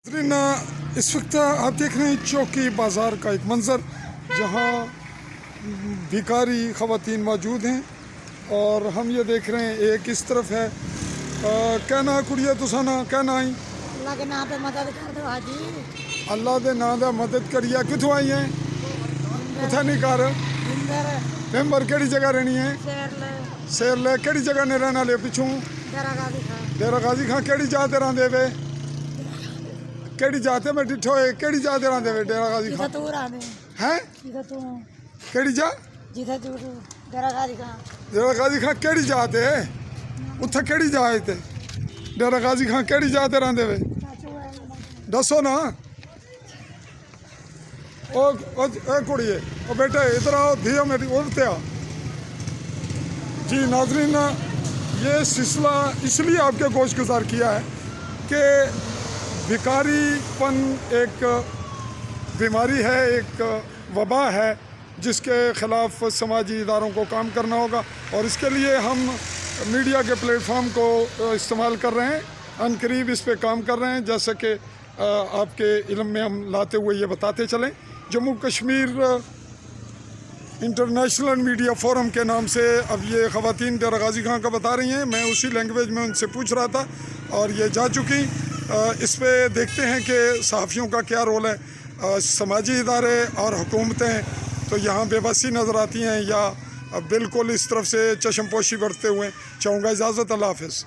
इस वक्त आप देख रहे हैं चौकी बाज़ार का एक मंज़र जहां भिखारी ख़वातीन मौजूद हैं और हम ये देख रहे हैं एक इस तरफ है। कहना कुड़िया तुसाना कहना आई अल्लाह के नाम पे मदद कर दो हाजी। अल्लाह के नाम दा मदद करिए। कितों आई हैं? कुत्थे नहीं कर मेंबर केड़ी जगह रहनी है? शेर ले केड़ी जगह ने रहने वाले पिछू डेरा गाजी खां केड़ी जात रहंदे वे? केड़ी जाते में डिठो है केड़ी जाते रहंदे वे डेरा गाजी खां? हैं केड़ी जा डेरा गाजी खां केड़ी जात है? उत्थे केड़ी जात है? डेरा गाजी खां केड़ी जाते रहंदे वे? दसो ना। ओ कुड़िए ओ बेटे इधर आओ धियो मेरी उड़ते आ। जी नाजरीन, ये सिलसिला इसलिए आपके गोश गुजार किया है कि भिखारीपन एक बीमारी है, एक वबा है जिसके ख़िलाफ़ समाजी इदारों को काम करना होगा और इसके लिए हम मीडिया के प्लेटफॉर्म को इस्तेमाल कर रहे हैं। अनकरीब इस पे काम कर रहे हैं, जैसे कि आपके इल्म में हम लाते हुए ये बताते चलें। Jammu Kashmir international media forum के नाम से अब ये ख़वातीन डेरा गाजी खां का बता रही हैं। मैं उसी लैंग्वेज में उनसे पूछ रहा था और ये जा चुकी। इस पे देखते हैं कि सहाफ़ियों का क्या रोल है। समाजी इदारे और हुकूमतें तो यहाँ बेबसी नज़र आती हैं या बिल्कुल इस तरफ से चश्मपोशी बरतते हुए। चाहूँगा इजाज़त। अल्लाह हाफ़िज़।